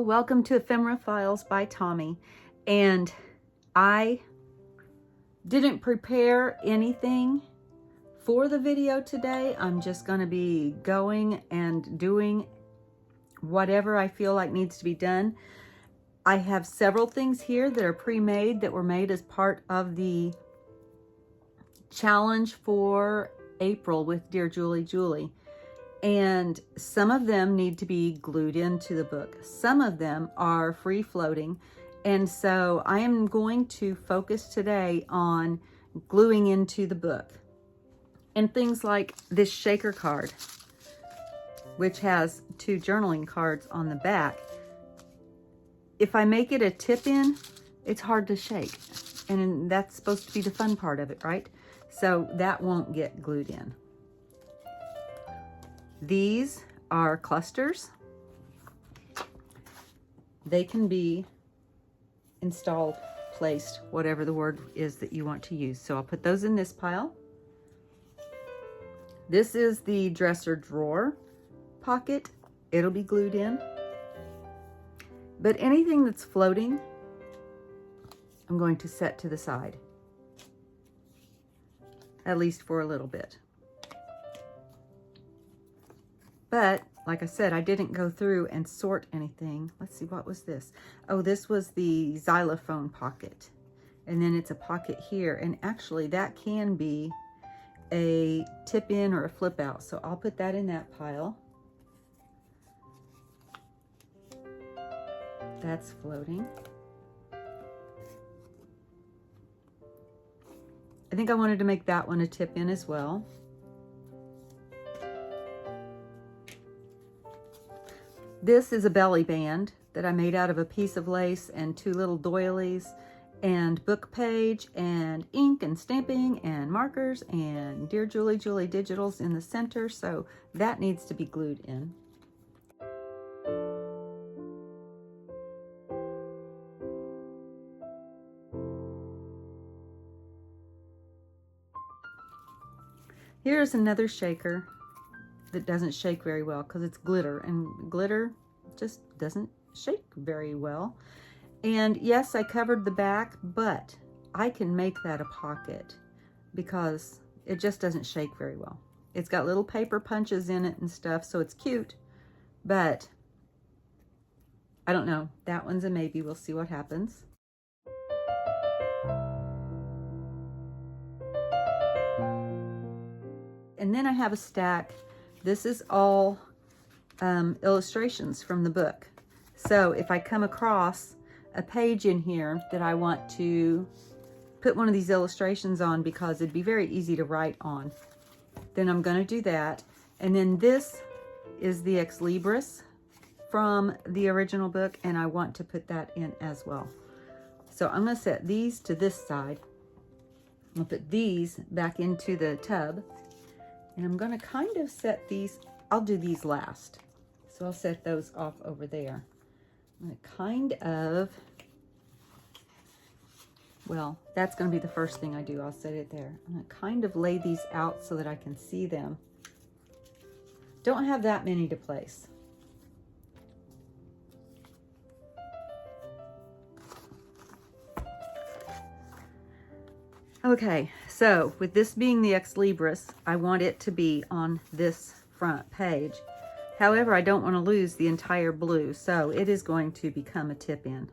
welcome to Ephemera Files by Tommy. And I didn't prepare anything for the video today. I'm just going to be going and doing whatever I feel like needs to be done. I have several things here that are pre-made that were made as part of the challenge for April with Dear Julie. And some of them need to be glued into the book. Some of them are free floating. And so I am going to focus today on gluing into the book. And things like this shaker card, which has 2 journaling cards on the back. If I make it a tip-in, it's hard to shake. And that's supposed to be the fun part of it, right? So that won't get glued in. These are clusters. They can be installed, placed, whatever the word is that you want to use. So I'll put those in this pile. This is the dresser drawer pocket. It'll be glued in. But anything that's floating, I'm going to set to the side, at least for a little bit. But, like I said, I didn't go through and sort anything. Let's see, what was this? Oh, this was the xylophone pocket. And then it's a pocket here. And actually, that can be a tip-in or a flip-out. So I'll put that in that pile. That's floating. I think I wanted to make that one a tip-in as well. This is a belly band that I made out of a piece of lace and 2 little doilies and book page and ink and stamping and markers and Dear Julie digitals in the center. So that needs to be glued in. Here's another shaker that doesn't shake very well because it's glitter, and glitter just doesn't shake very well. And yes, I covered the back, but I can make that a pocket because it just doesn't shake very well. It's got little paper punches in it and stuff, so it's cute, but I don't know. That one's a maybe. We'll see what happens. And then I have a stack. This is all illustrations from the book. So if I come across a page in here that I want to put one of these illustrations on because it'd be very easy to write on, then I'm going to do that. And then this is the Ex Libris from the original book, and I want to put that in as well. So I'm going to set these to this side. I'll put these back into the tub. And I'm going to kind of set these, I'll do these last. So I'll set those off over there. I'm going to kind of, well, that's going to be the first thing I do. I'll set it there. I'm going to kind of lay these out so that I can see them. Don't have that many to place. Okay, so with this being the Ex Libris, I want it to be on this front page. However, I don't want to lose the entire blue, so it is going to become a tip-in.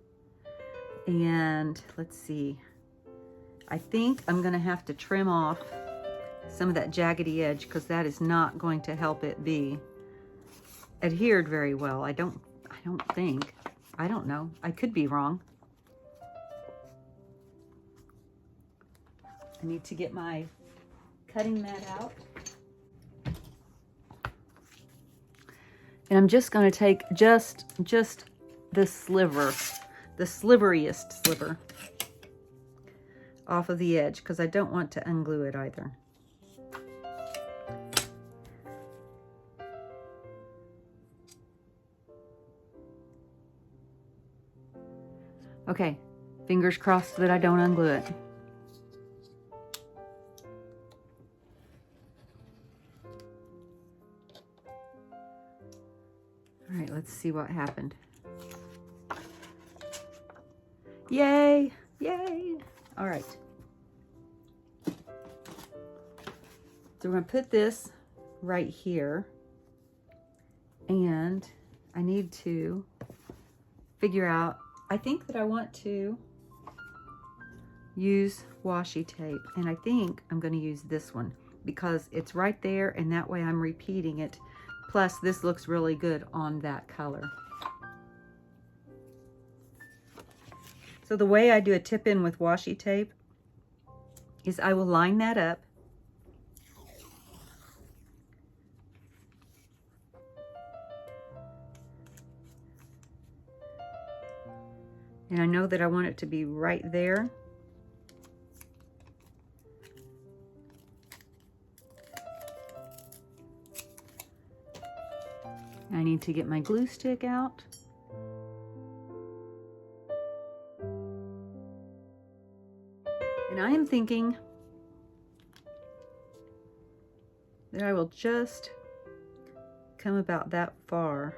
And let's see, I think I'm going to have to trim off some of that jaggedy edge because that is not going to help it be adhered very well. I don't think. I don't know. I could be wrong. I need to get my cutting mat out. And I'm just going to take just the sliver, the sliveriest sliver off of the edge because I don't want to unglue it either. Okay, fingers crossed that I don't unglue it. All right, let's see what happened. Yay! Yay! All right. So we're going to put this right here. And I need to figure out, I think that I want to use washi tape. And I think I'm going to use this one because it's right there, and that way I'm repeating it. Plus, this looks really good on that color. So the way I do a tip-in with washi tape is I will line that up. And I know that I want it to be right there. I need to get my glue stick out. And I am thinking that I will just come about that far.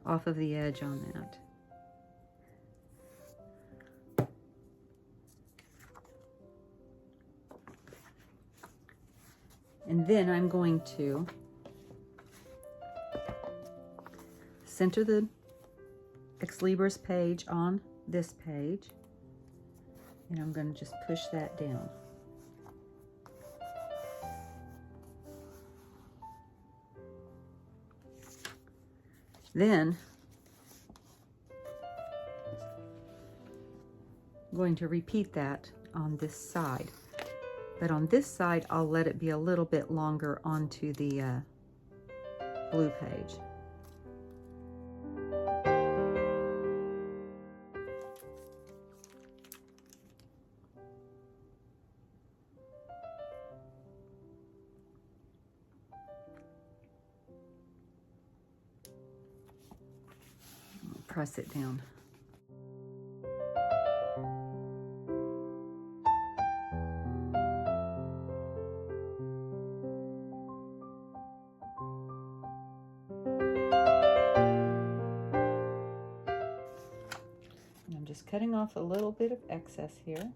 Off of the edge on that. And then I'm going to center the Ex Libris page on this page, and I'm going to just push that down. Then I'm going to repeat that on this side. But on this side, I'll let it be a little bit longer onto the blue page. I'll press it down. Just cutting off a little bit of excess here.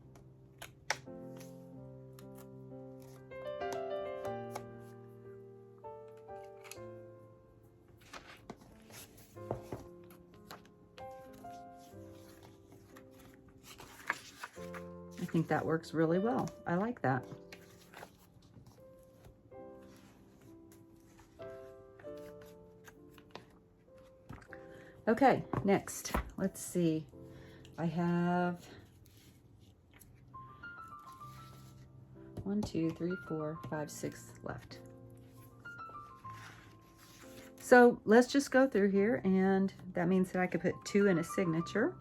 I think that works really well. I like that. Okay, next, let's see. I have 1, 2, 3, 4, 5, 6 left. So let's just go through here, and that means that I could put 2 in a signature.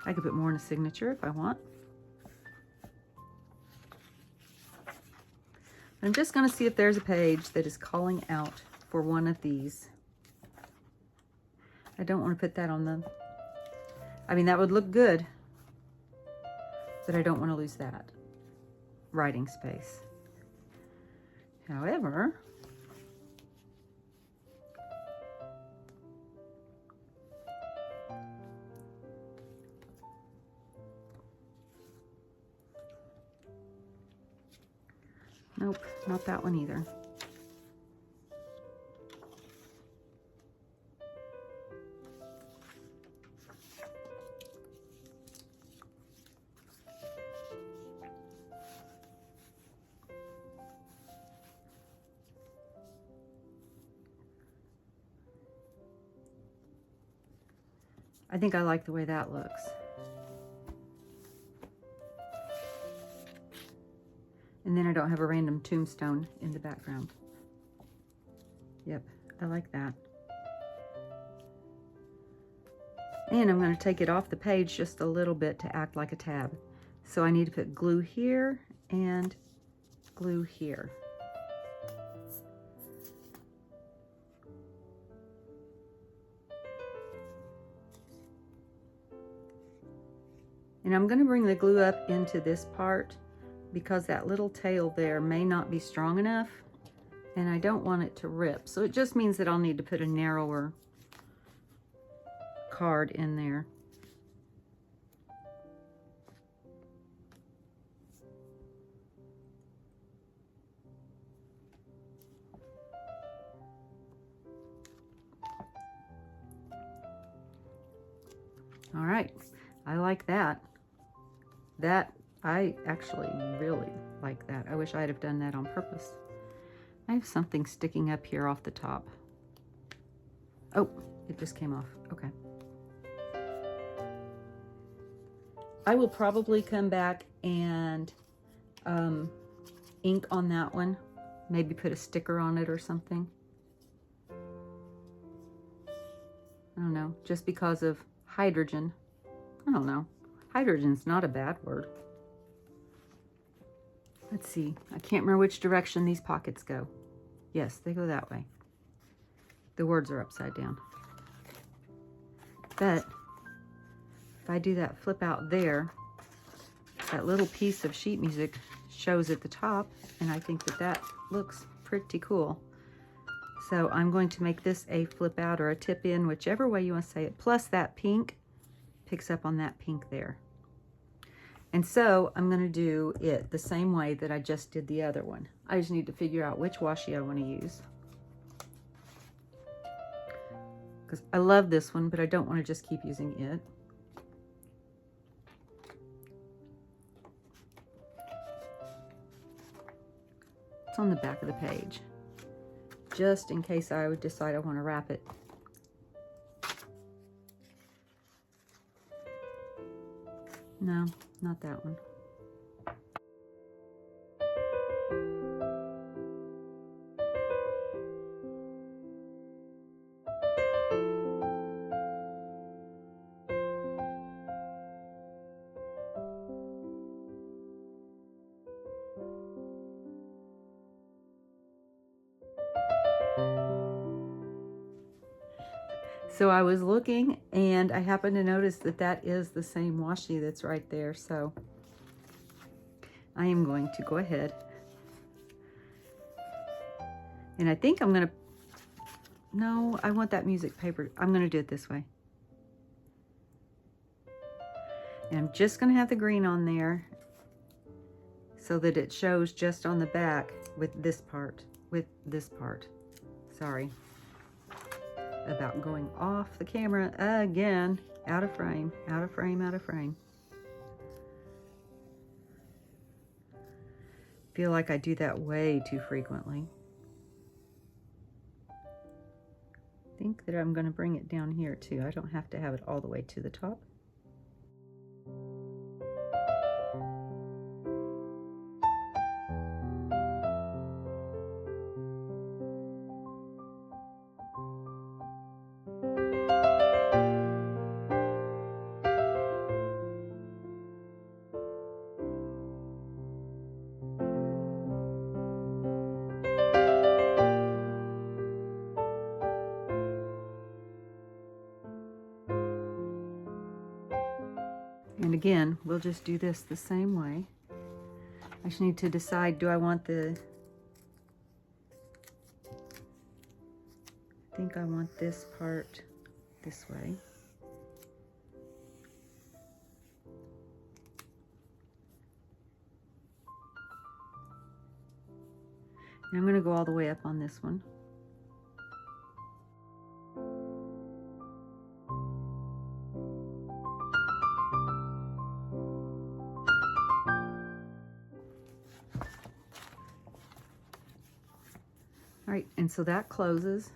I could put more in a signature if I want. I'm just going to see if there's a page that is calling out for one of these. I don't want to put that on the, I mean, that would look good, but I don't want to lose that writing space. However, nope, not that one either. I think I like the way that looks. And then I don't have a random tombstone in the background. Yep, I like that. And I'm going to take it off the page just a little bit to act like a tab. So I need to put glue here and glue here. And I'm going to bring the glue up into this part because that little tail there may not be strong enough. and I don't want it to rip. So it just means that I'll need to put a narrower card in there. All right, I like that. I actually really like that. I wish I'd have done that on purpose. I have something sticking up here off the top. Oh, it just came off. Okay. I will probably come back and ink on that one. Maybe put a sticker on it or something. I don't know, just because of hydrogen. I don't know. Hydrogen's not a bad word. Let's see. I can't remember which direction these pockets go. Yes, they go that way. The words are upside down. But if I do that flip out there, that little piece of sheet music shows at the top, and I think that that looks pretty cool. So I'm going to make this a flip out or a tip in, whichever way you want to say it. Plus that pink picks up on that pink there. And so I'm going to do it the same way that I just did the other one. I just need to figure out which washi I want to use. Because I love this one, but I don't want to just keep using it. It's on the back of the page, just in case I would decide I want to wrap it. No, not that one. So I was looking and I happened to notice that that is the same washi that's right there. So I am going to go ahead. And I think I'm going to, no, I want that music paper. I'm going to do it this way. And I'm just going to have the green on there so that it shows just on the back with this part, Sorry about going off the camera again. Out of frame, out of frame, out of frame. Feel like I do that way too frequently. Think that I'm going to bring it down here too. I don't have to have it all the way to the top. And again, we'll just do this the same way. I just need to decide, do I want the, I think I want this part this way. And I'm going to go all the way up on this one. All right, and so that closes.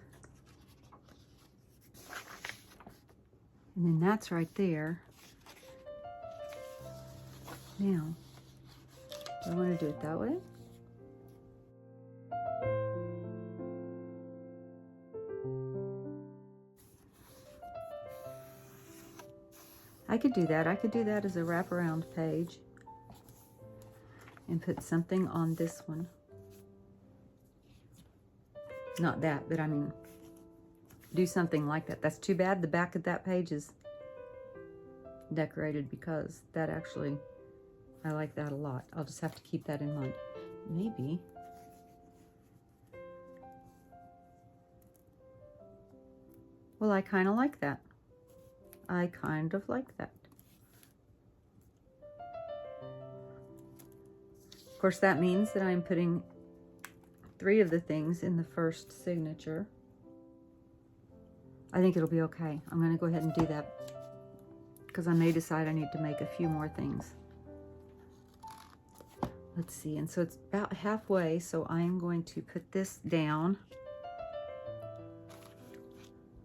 And then that's right there. Now, do I want to do it that way? I could do that. I could do that as a wraparound page and put something on this one. Not that, but I mean, do something like that. That's too bad the back of that page is decorated, because that actually, I like that a lot. I'll just have to keep that in mind. Maybe Well, I kind of like that. I kind of like that. Of course, that means that I'm putting 3 of the things in the first signature. I think it'll be okay. I'm going to go ahead and do that because I may decide I need to make a few more things. Let's see, and so it's about halfway, so I'm going to put this down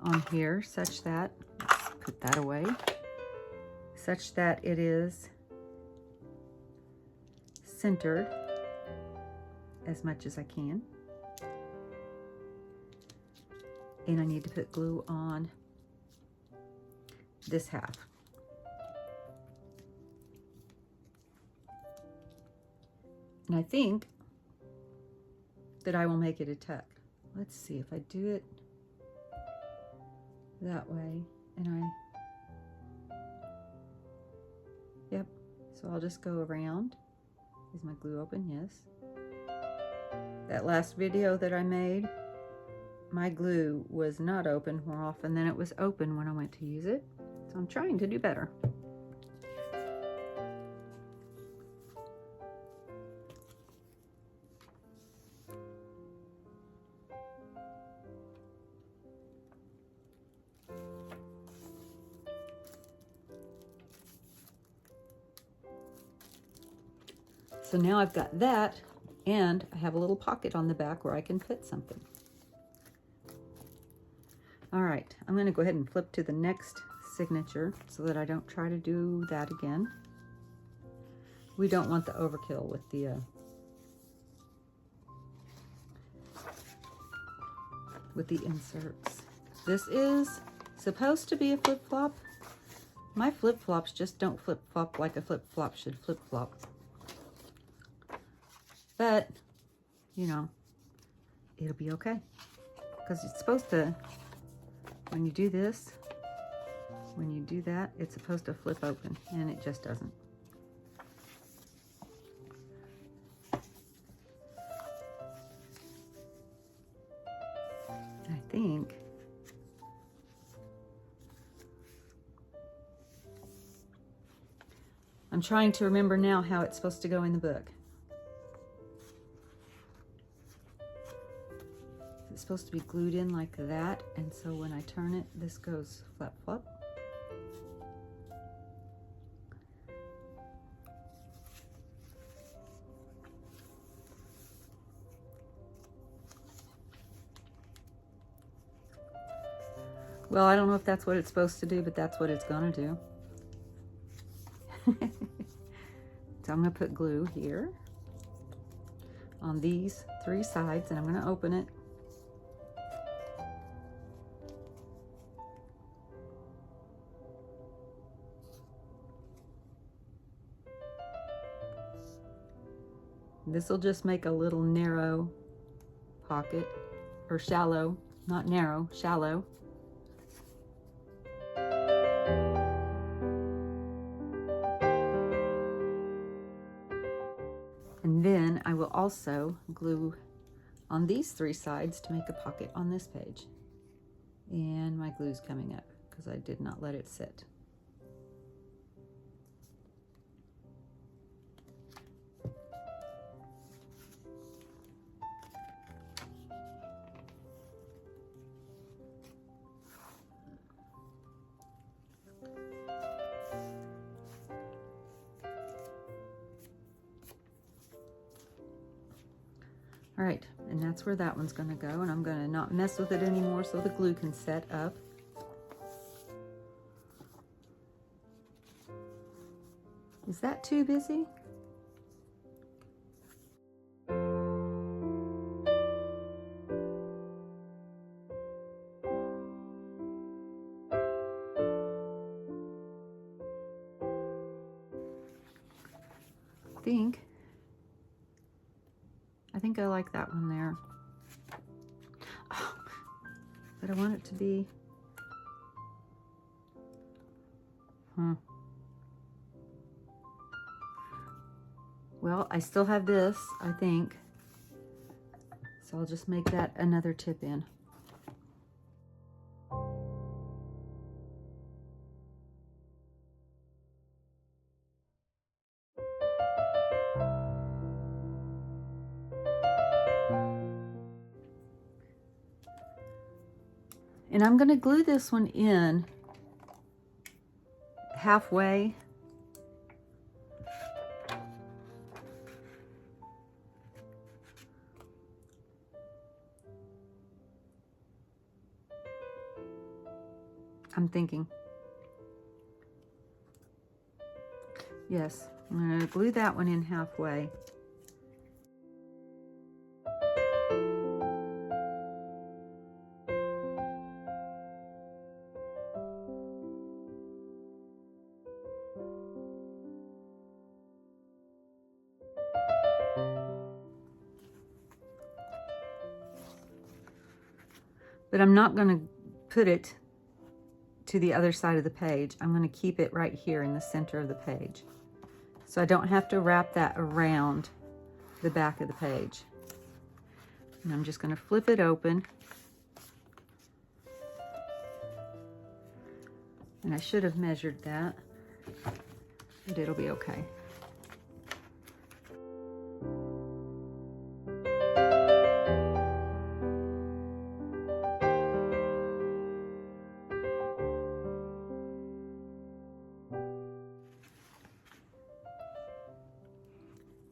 on here such that, let's put that away, such that it is centered as much as I can. And I need to put glue on this half. And I think that I will make it a tuck. Let's see if I do it that way and yep, so I'll just go around. Is my glue open? Yes. That last video that I made, my glue was not open more often than it was open when I went to use it. So I'm trying to do better. So now I've got that, and I have a little pocket on the back where I can put something. All right, I'm going to go ahead and flip to the next signature so that I don't try to do that again. We don't want the overkill with the inserts. This is supposed to be a flip-flop. My flip-flops just don't flip-flop like a flip-flop should flip-flop. But, you know, it'll be okay. Because it's supposed to, when you do this, when you do that, it's supposed to flip open, and it just doesn't. I think I'm trying to remember now how it's supposed to go in the book. It's supposed to be glued in like that, and so when I turn it, this goes flap flop. Well, I don't know if that's what it's supposed to do, but that's what it's gonna do. So I'm gonna put glue here on these 3 sides, and I'm gonna open it. This will just make a little narrow pocket, or shallow, not narrow, shallow. And then I will also glue on these 3 sides to make a pocket on this page. And my glue's coming up because I did not let it sit. All right, and that's where that one's gonna go, and I'm gonna not mess with it anymore so the glue can set up. Is that too busy? I think I like that one there. Oh, but I want it to be, Well, I still have this, I think. So I'll just make that another tip in. And I'm going to glue this one in halfway. I'm thinking. Yes, I'm going to glue that one in halfway. But I'm not going to put it to the other side of the page. I'm going to keep it right here in the center of the page. So I don't have to wrap that around the back of the page. And I'm just going to flip it open. And I should have measured that, but it'll be okay.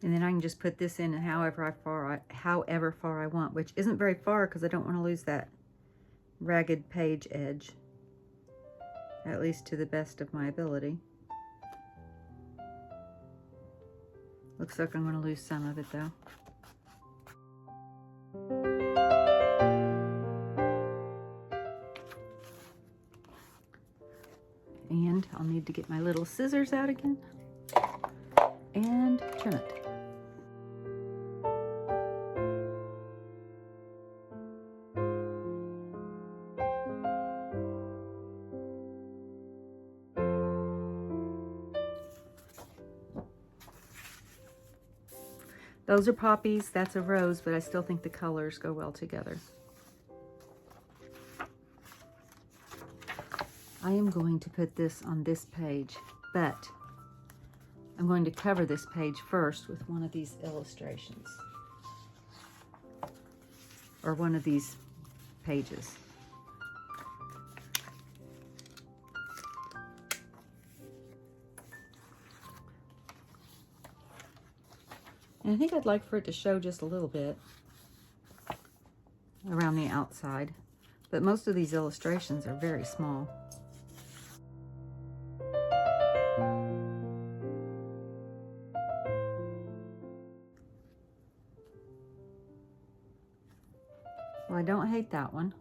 And then I can just put this in however far I want, which isn't very far because I don't want to lose that ragged page edge, at least to the best of my ability. Looks like I'm going to lose some of it though. And I'll need to get my little scissors out again and trim it. Those are poppies, that's a rose, but I still think the colors go well together. I am going to put this on this page, but I'm going to cover this page first with one of these illustrations, or one of these pages. And I think I'd like for it to show just a little bit around the outside, but most of these illustrations are very small. Well, I don't hate that one.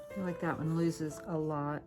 I feel like that one loses a lot.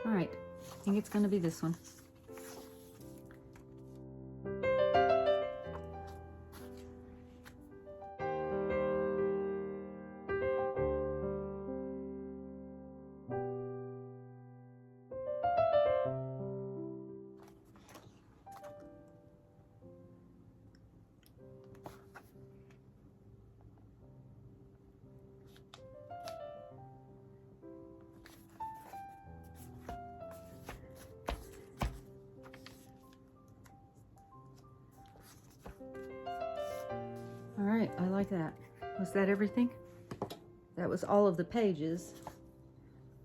All right, I think it's going to be this one. All right, I like that. Was that everything? That was all of the pages,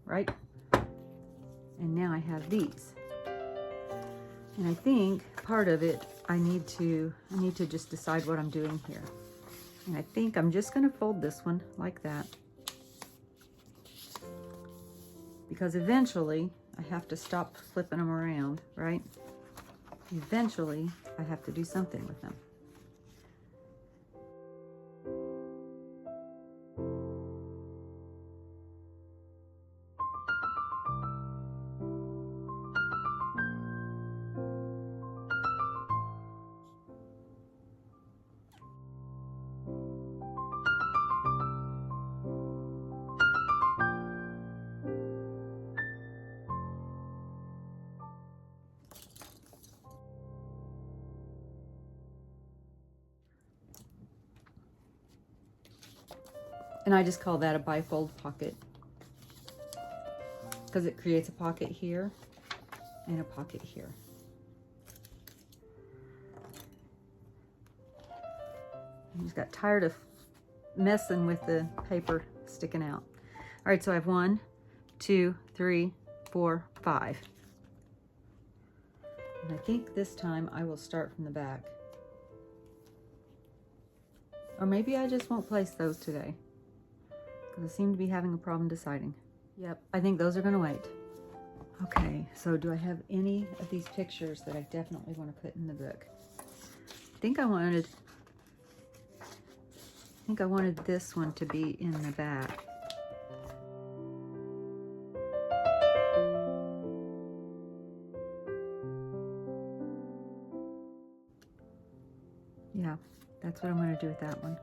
right? And now I have these. And I think part of it, I need to just decide what I'm doing here. And I think I'm just gonna fold this one like that, because eventually I have to stop flipping them around, right? Eventually, I have to do something with them. And I just call that a bifold pocket because it creates a pocket here and a pocket here. I just got tired of messing with the paper sticking out. All right, so I have 1, 2, 3, 4, 5. And I think this time I will start from the back. Or maybe I just won't place those today, because I seem to be having a problem deciding. Yep, I think those are gonna wait. Okay, so do I have any of these pictures that I definitely want to put in the book? I think I wanted this one to be in the back. Yeah, that's what I'm going to do with that one.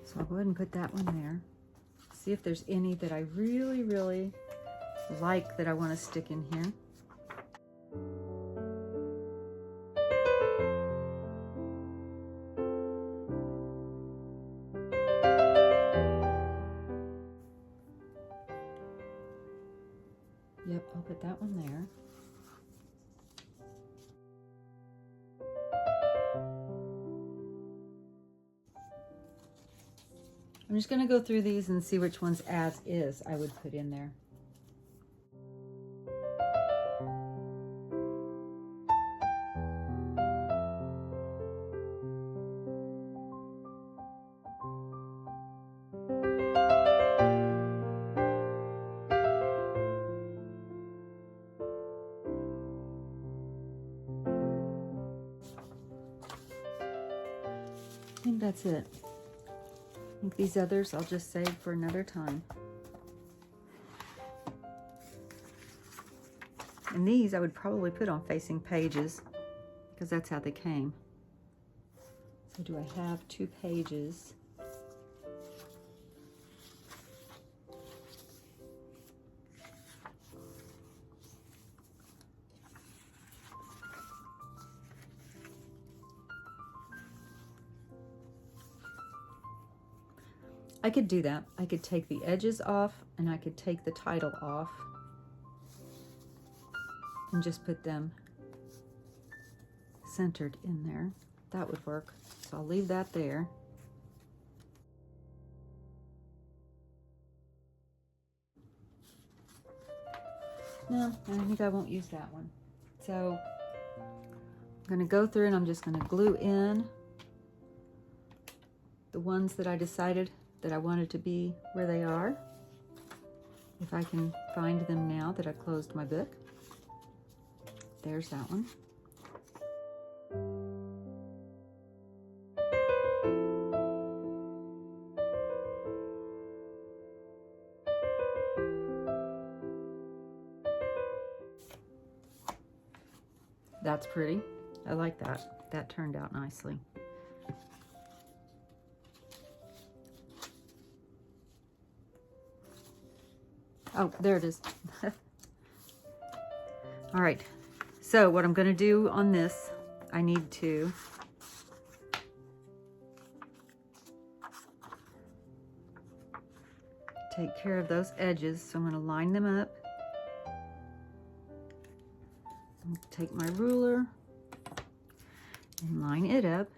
So I'll go ahead and put that one there. See if there's any that I really, really like that I want to stick in here. Yep, I'll put that one there. I'm just going to go through these and see which ones as is I would put in there. I think that's it. I think these others I'll just save for another time. And these I would probably put on facing pages because that's how they came. So do I have 2 pages? I could do that. I could take the edges off and I could take the title off and just put them centered in there. That would work. So I'll leave that there. No, I think I won't use that one. So I'm going to go through and I'm just going to glue in the ones that I decided that I wanted to be where they are. If I can find them now that I closed my book. There's that one. That's pretty. I like that. That turned out nicely. Oh, there it is. All right. So what I'm going to do on this, I need to take care of those edges. So I'm going to line them up. I'm going to take my ruler and line it up.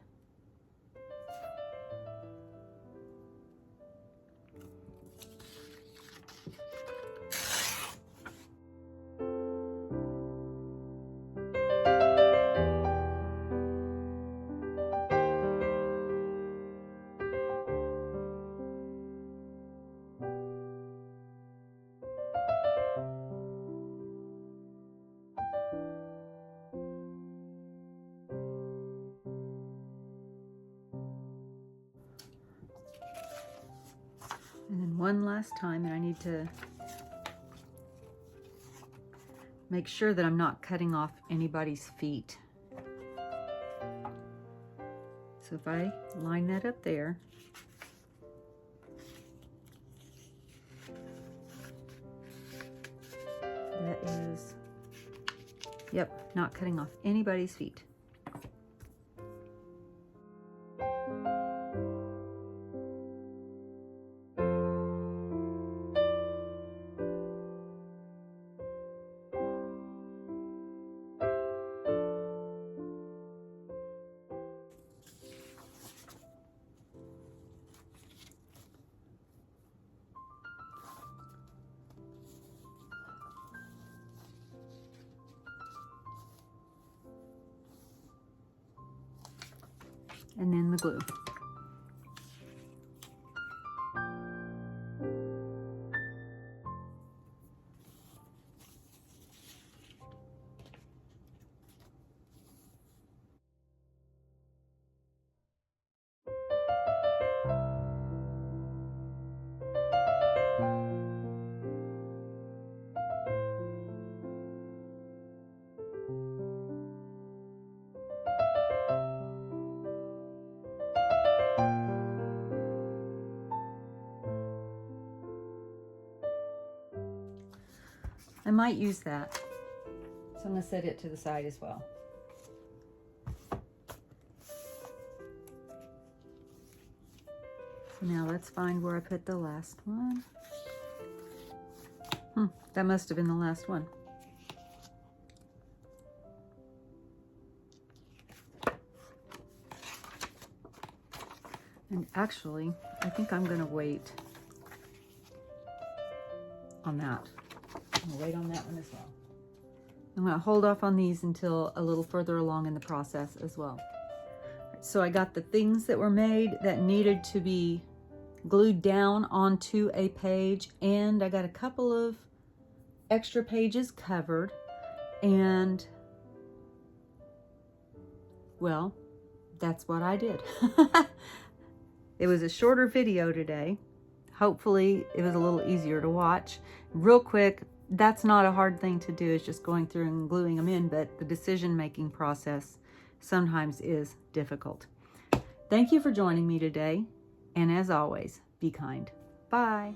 one last time, and I need to make sure that I'm not cutting off anybody's feet. So if I line that up there, that is, yep, not cutting off anybody's feet. And then the glue. I might use that. So I'm going to set it to the side as well. So now let's find where I put the last one. That must have been the last one. And actually, I think I'm going to wait on that. I'm going to wait on that one as well. I'm going to hold off on these until a little further along in the process as well. So I got the things that were made that needed to be glued down onto a page, and I got a couple of extra pages covered, and well, that's what I did. It was a shorter video today. Hopefully it was a little easier to watch. Real quick, that's not a hard thing to do, it's just going through and gluing them in, but the decision-making process sometimes is difficult. Thank you for joining me today, and as always, be kind. Bye.